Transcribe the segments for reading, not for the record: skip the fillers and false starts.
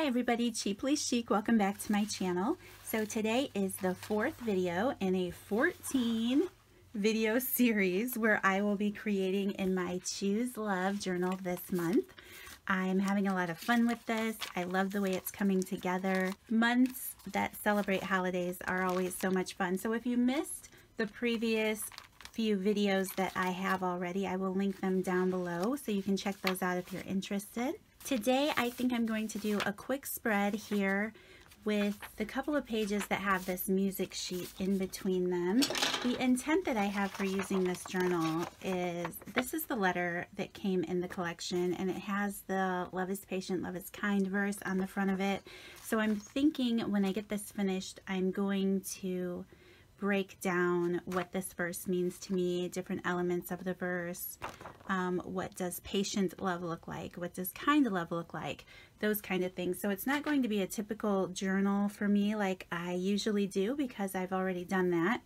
Hi everybody, Cheaply Chic. Welcome back to my channel. So today is the fourth video in a 14 video series where I will be creating in my Choose Love journal this month. I'm having a lot of fun with this. I love the way it's coming together. Months that celebrate holidays are always so much fun. So if you missed the previous few videos that I have already, I will link them down below so you can check those out if you're interested. Today I think I'm going to do a quick spread here with the couple of pages that have this music sheet in between them. The intent that I have for using this journal is, this is the letter that came in the collection and it has the love is patient, love is kind verse on the front of it. So I'm thinking when I get this finished, I'm going to break down what this verse means to me, different elements of the verse. What does patient love look like? What does kind love look like? Those kind of things. So it's not going to be a typical journal for me like I usually do because I've already done that.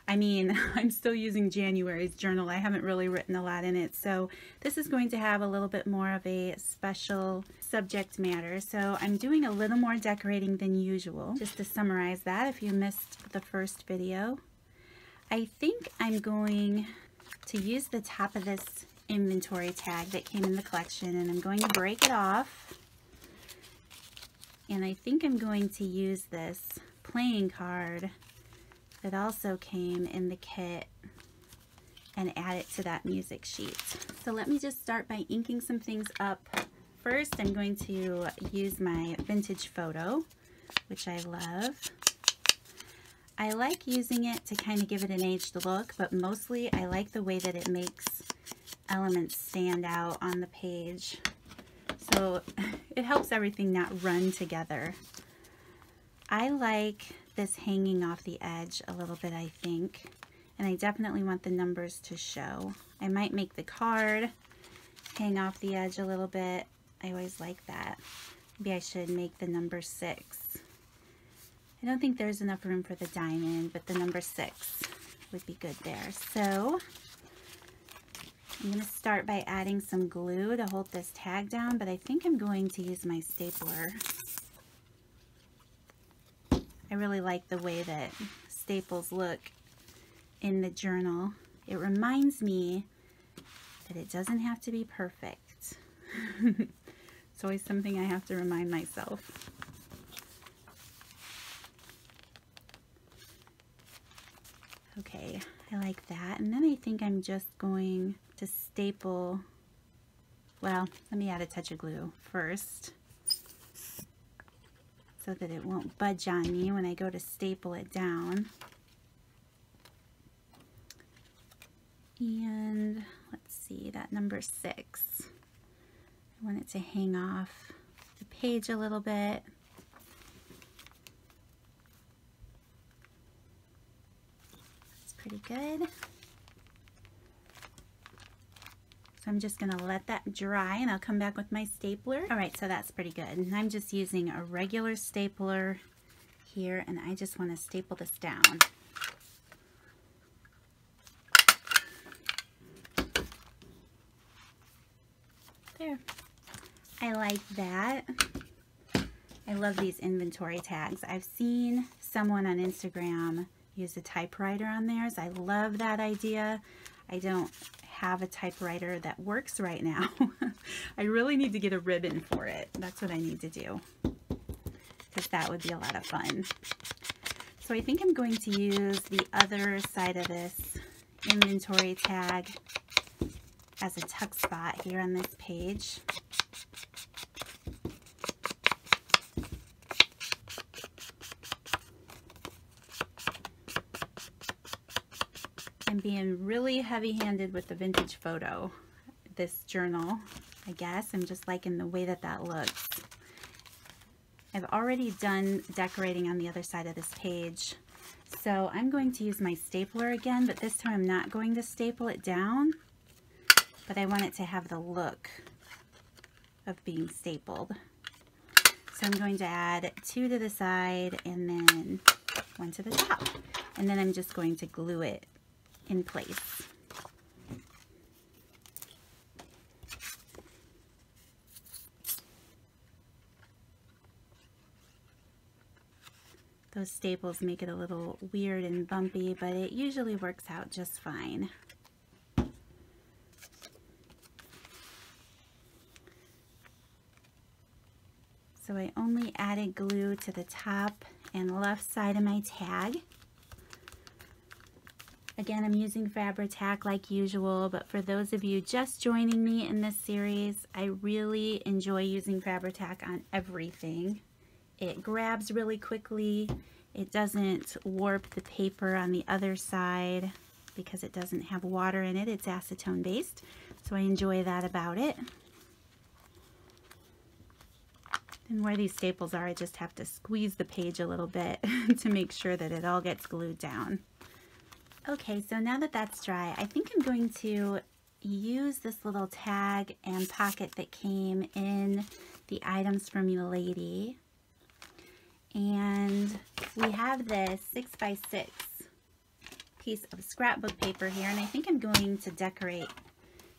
I mean, I'm still using January's journal. I haven't really written a lot in it. So this is going to have a little bit more of a special subject matter. So I'm doing a little more decorating than usual. Just to summarize that, if you missed the first video, I think I'm going to use the top of this inventory tag that came in the collection and I'm going to break it off. And I think I'm going to use this playing card that also came in the kit and add it to that music sheet. So let me just start by inking some things up. First, I'm going to use my vintage photo, which I love. I like using it to kind of give it an aged look, but mostly I like the way that it makes elements stand out on the page. So it helps everything not run together. I like this hanging off the edge a little bit, I think, and I definitely want the numbers to show. I might make the card hang off the edge a little bit. I always like that. Maybe I should make the number 6. I don't think there's enough room for the diamond, but the number 6 would be good there. So I'm going to start by adding some glue to hold this tag down, but I think I'm going to use my stapler. I really like the way that staples look in the journal. It reminds me that it doesn't have to be perfect. It's always something I have to remind myself. Okay, I like that. And then I think I'm just going to staple, well, let me add a touch of glue first, so that it won't budge on me when I go to staple it down. And let's see, that number 6. I want it to hang off the page a little bit. That's pretty good. So I'm just going to let that dry and I'll come back with my stapler. All right, so that's pretty good. And I'm just using a regular stapler here and I just want to staple this down. There. I like that. I love these inventory tags. I've seen someone on Instagram use a typewriter on theirs. I love that idea. I don't have a typewriter that works right now. I really need to get a ribbon for it. That's what I need to do, because that would be a lot of fun. So I think I'm going to use the other side of this inventory tag as a tuck spot here on this page. I'm being really heavy-handed with the vintage photo, this journal, I guess. I'm just liking the way that that looks. I've already done decorating on the other side of this page, so I'm going to use my stapler again, but this time I'm not going to staple it down, but I want it to have the look of being stapled. So I'm going to add 2 to the side and then 1 to the top, and then I'm just going to glue it in place. Those staples make it a little weird and bumpy, but it usually works out just fine. So I only added glue to the top and left side of my tag. Again, I'm using Fabri-Tac like usual, but for those of you just joining me in this series, I really enjoy using Fabri-Tac on everything. It grabs really quickly. It doesn't warp the paper on the other side because it doesn't have water in it. It's acetone based, so I enjoy that about it. And where these staples are, I just have to squeeze the page a little bit to make sure that it all gets glued down. Okay, so now that that's dry, I think I'm going to use this little tag and pocket that came in the items from you lady. And we have this 6x6 piece of scrapbook paper here, and I think I'm going to decorate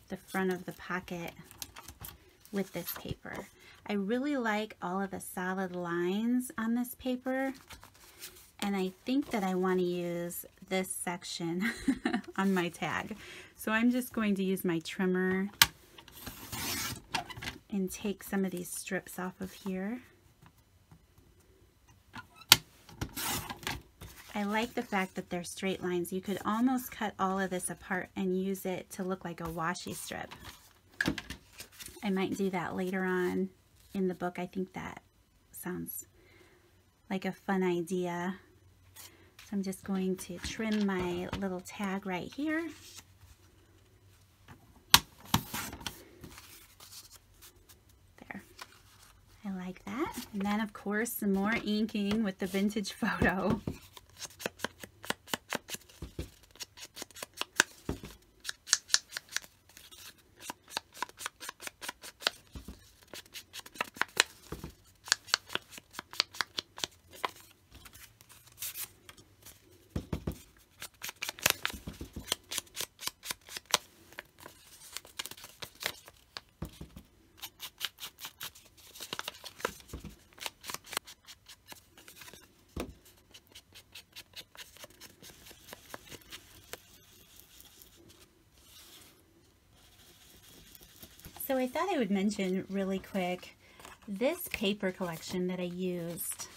the front of the pocket with this paper. I really like all of the solid lines on this paper, and I think that I want to use this section on my tag. So I'm just going to use my trimmer and take some of these strips off of here. I like the fact that they're straight lines. You could almost cut all of this apart and use it to look like a washi strip. I might do that later on in the book. I think that sounds like a fun idea. So I'm just going to trim my little tag right here. There. I like that. And then of course some more inking with the vintage photo. So I thought I would mention really quick, this paper collection that I used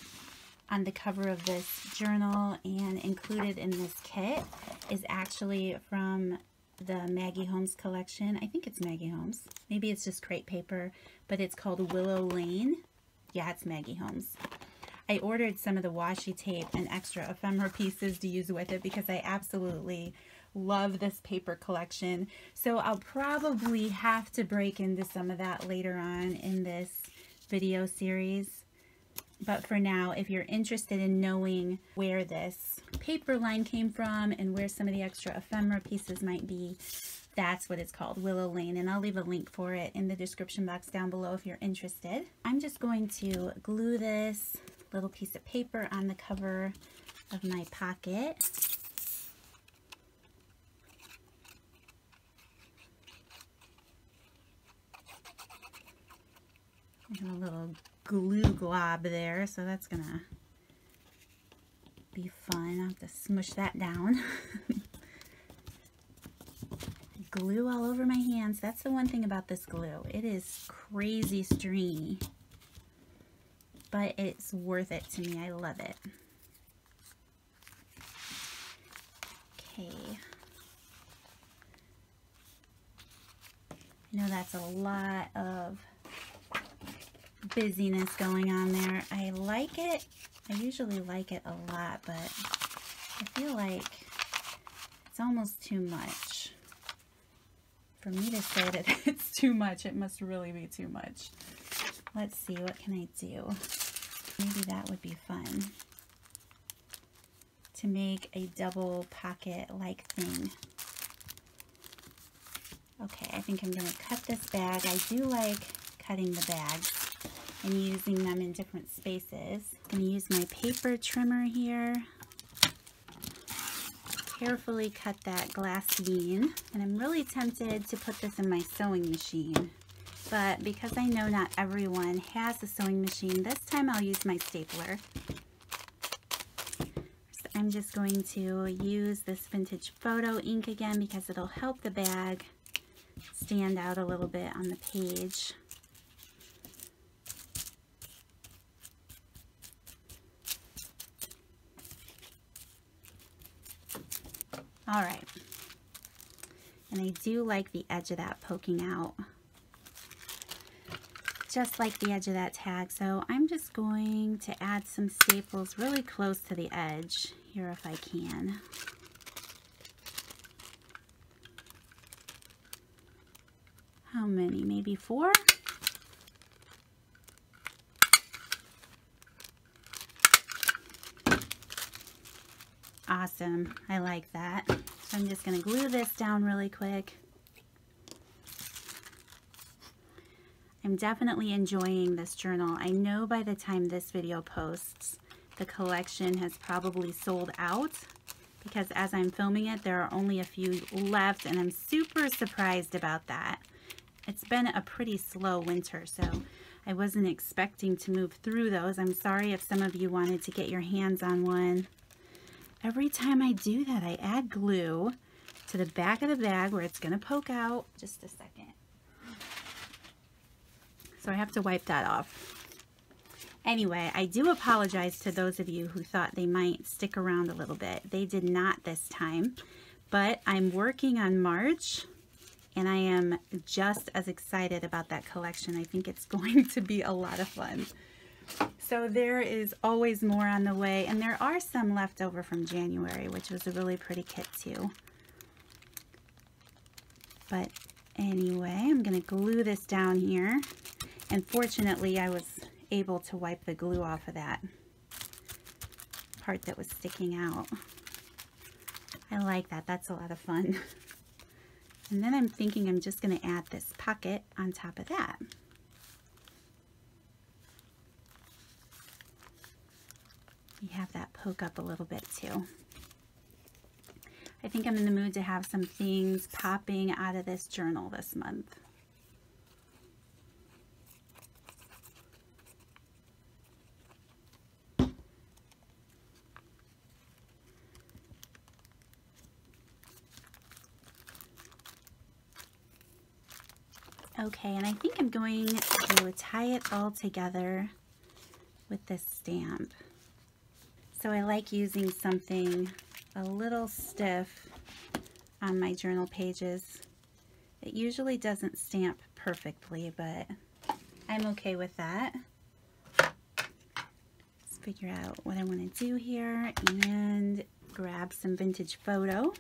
on the cover of this journal and included in this kit is actually from the Maggie Holmes collection. I think it's Maggie Holmes. Maybe it's just crepe paper, but it's called Willow Lane. Yeah, it's Maggie Holmes. I ordered some of the washi tape and extra ephemera pieces to use with it because I absolutely love this paper collection. So I'll probably have to break into some of that later on in this video series. But for now, if you're interested in knowing where this paper line came from and where some of the extra ephemera pieces might be, that's what it's called, Willow Lane. And I'll leave a link for it in the description box down below if you're interested. I'm just going to glue this little piece of paper on the cover of my pocket. I have a little glue glob there, so that's gonna be fun. I'll have to smush that down. Glue all over my hands. That's the one thing about this glue. It is crazy stringy, but it's worth it to me. I love it. Okay. I know that's a lot of busyness going on there. I like it. I usually like it a lot, but I feel like it's almost too much. For me to say that it's too much, it must really be too much. Let's see, what can I do? Maybe that would be fun to make a double pocket-like thing. Okay, I think I'm going to cut this bag. I do like cutting the bags and using them in different spaces. I'm going to use my paper trimmer here. Carefully cut that glass bean. And I'm really tempted to put this in my sewing machine. But because I know not everyone has a sewing machine, this time I'll use my stapler. I'm just going to use this vintage photo ink again because it'll help the bag stand out a little bit on the page. All right, and I do like the edge of that poking out, just like the edge of that tag. So I'm just going to add some staples really close to the edge here if I can. How many? Maybe 4? Awesome. I like that. So I'm just going to glue this down really quick. I'm definitely enjoying this journal. I know by the time this video posts, the collection has probably sold out because as I'm filming it, there are only a few left, and I'm super surprised about that. It's been a pretty slow winter, so I wasn't expecting to move through those. I'm sorry if some of you wanted to get your hands on one. Every time I do that, I add glue to the back of the bag where it's going to poke out. Just a second. So I have to wipe that off. Anyway, I do apologize to those of you who thought they might stick around a little bit. They did not this time, but I'm working on March, and I am just as excited about that collection. I think it's going to be a lot of fun. So there is always more on the way, and there are some left over from January, which was a really pretty kit too. But anyway, I'm going to glue this down here, and fortunately I was able to wipe the glue off of that part that was sticking out. I like that. That's a lot of fun. And then I'm thinking I'm just going to add this pocket on top of that. You have that poke up a little bit too. I think I'm in the mood to have some things popping out of this journal this month. Okay, and I think I'm going to tie it all together with this stamp. So I like using something a little stiff on my journal pages. It usually doesn't stamp perfectly, but I'm okay with that. Let's figure out what I want to do here and grab some vintage photo.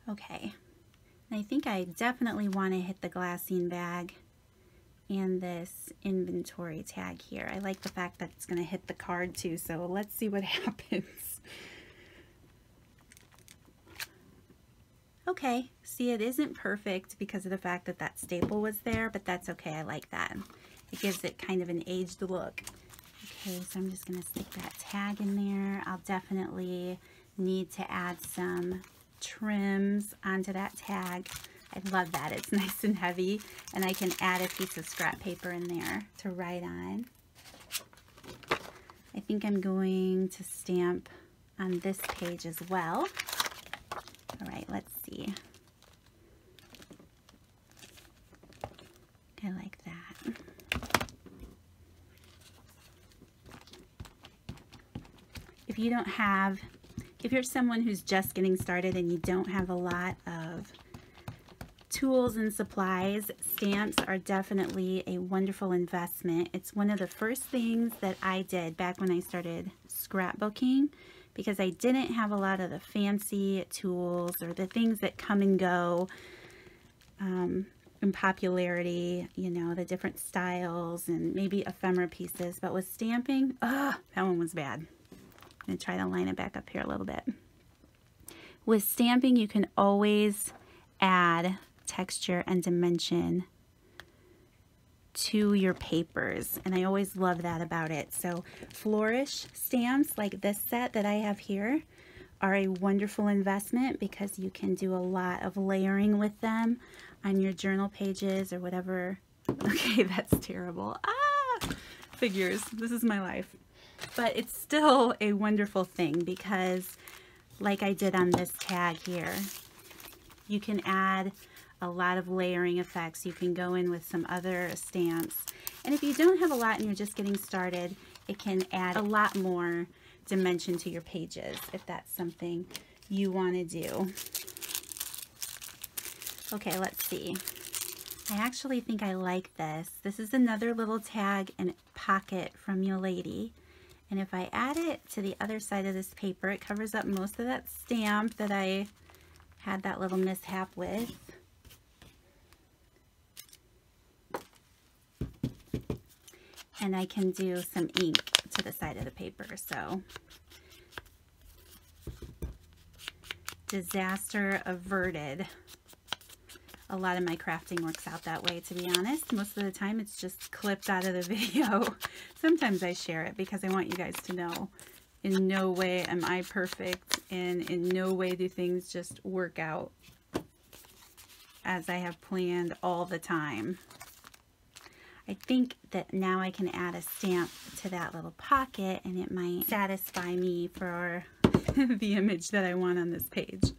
Okay. I think I definitely want to hit the glassine bag and this inventory tag here. I like the fact that it's going to hit the card too, so let's see what happens. Okay, see, it isn't perfect because of the fact that that staple was there, but that's okay. I like that. It gives it kind of an aged look. Okay, so I'm just going to stick that tag in there. I'll definitely need to add some trims onto that tag. I love that. It's nice and heavy, and I can add a piece of scrap paper in there to write on. I think I'm going to stamp on this page as well. All right, let's see. I like that. If you're someone who's just getting started and you don't have a lot of tools and supplies, stamps are definitely a wonderful investment. It's one of the first things that I did back when I started scrapbooking because I didn't have a lot of the fancy tools or the things that come and go in popularity, you know, the different styles and maybe ephemera pieces. But with stamping, that one was bad. I'm going to try to line it back up here a little bit. With stamping, you can always add texture and dimension to your papers, and I always love that about it. So flourish stamps like this set that I have here are a wonderful investment because you can do a lot of layering with them on your journal pages or whatever. Okay, that's terrible. Ah, figures. This is my life. But it's still a wonderful thing because, like I did on this tag here, you can add a lot of layering effects. You can go in with some other stamps. And if you don't have a lot and you're just getting started, it can add a lot more dimension to your pages if that's something you want to do. Okay, let's see. I actually think I like this. This is another little tag and pocket from Your Lady. And if I add it to the other side of this paper, it covers up most of that stamp that I had that little mishap with. And I can do some ink to the side of the paper. So, disaster averted. A lot of my crafting works out that way, to be honest. Most of the time it's just clipped out of the video. Sometimes I share it because I want you guys to know in no way am I perfect, and in no way do things just work out as I have planned all the time. I think that now I can add a stamp to that little pocket and it might satisfy me for the image that I want on this page.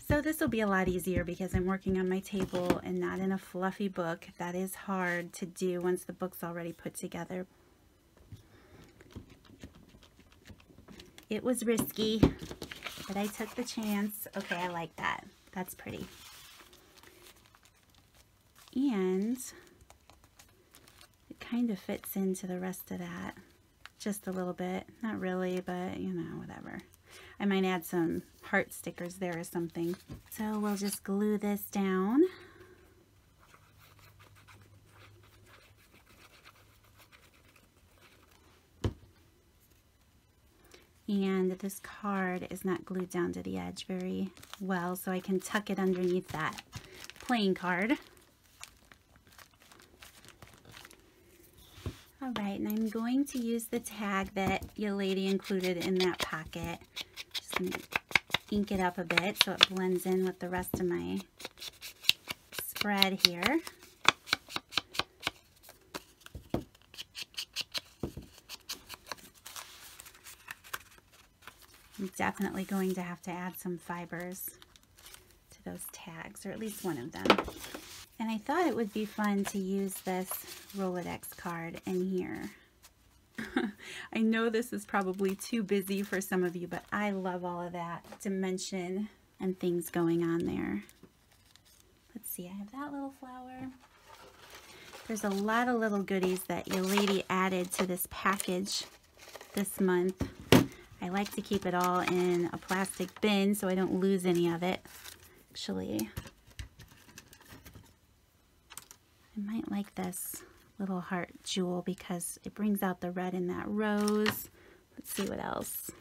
So this will be a lot easier because I'm working on my table and not in a fluffy book. That is hard to do once the book's already put together. It was risky, but I took the chance. Okay, I like that. That's pretty. And it kind of fits into the rest of that. Just a little bit. Not really, but you know, whatever. I might add some heart stickers there or something. So we'll just glue this down. And this card is not glued down to the edge very well, so I can tuck it underneath that playing card. All right, and I'm going to use the tag that Your Lady included in that pocket. Just going to ink it up a bit so it blends in with the rest of my spread here. I'm definitely going to have to add some fibers to those tags, or at least one of them. And I thought it would be fun to use this Rolodex card in here. I know this is probably too busy for some of you, but I love all of that dimension and things going on there. Let's see, I have that little flower. There's a lot of little goodies that Your Lady added to this package this month. I like to keep it all in a plastic bin so I don't lose any of it. Actually, I might like this little heart jewel because it brings out the red in that rose. Let's see what else.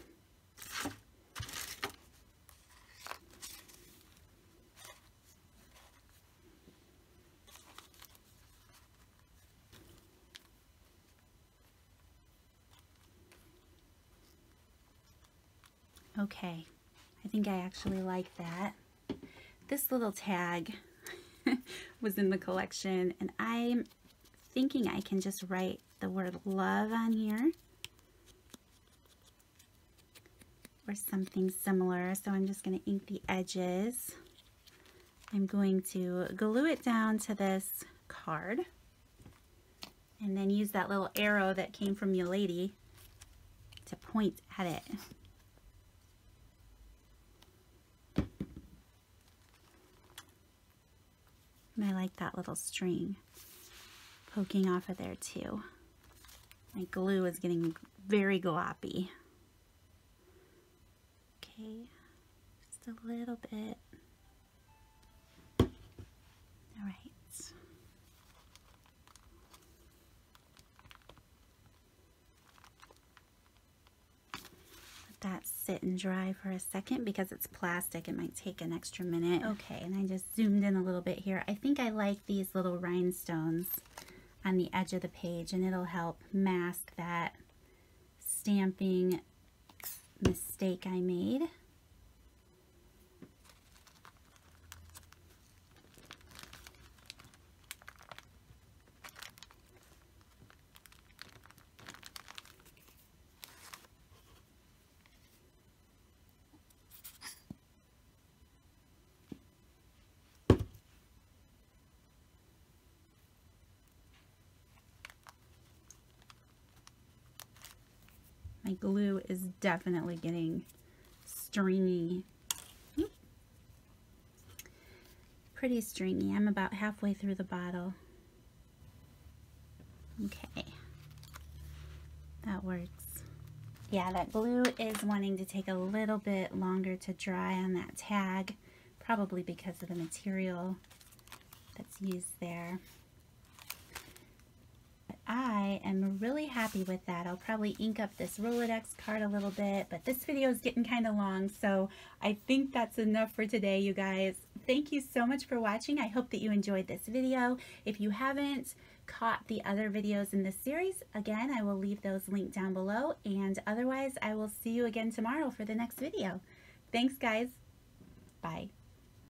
Okay, I think I actually like that. This little tag was in the collection, and I'm thinking I can just write the word love on here or something similar. So I'm just going to ink the edges. I'm going to glue it down to this card and then use that little arrow that came from Your Lady to point at it. And I like that little string poking off of there too. My glue is getting very gloppy. Okay, just a little bit. All right. Let that sit and dry for a second because it's plastic. It might take an extra minute. Okay, and I just zoomed in a little bit here. I think I like these little rhinestones on the edge of the page, and it'll help mask that stamping mistake I made. My glue is definitely getting stringy. Pretty stringy. I'm about halfway through the bottle. Okay, that works. Yeah, that glue is wanting to take a little bit longer to dry on that tag, probably because of the material that's used there. I am really happy with that. I'll probably ink up this Rolodex card a little bit, but this video is getting kind of long, so I think that's enough for today, you guys. Thank you so much for watching. I hope that you enjoyed this video. If you haven't caught the other videos in this series, again, I will leave those linked down below, and otherwise, I will see you again tomorrow for the next video. Thanks, guys. Bye.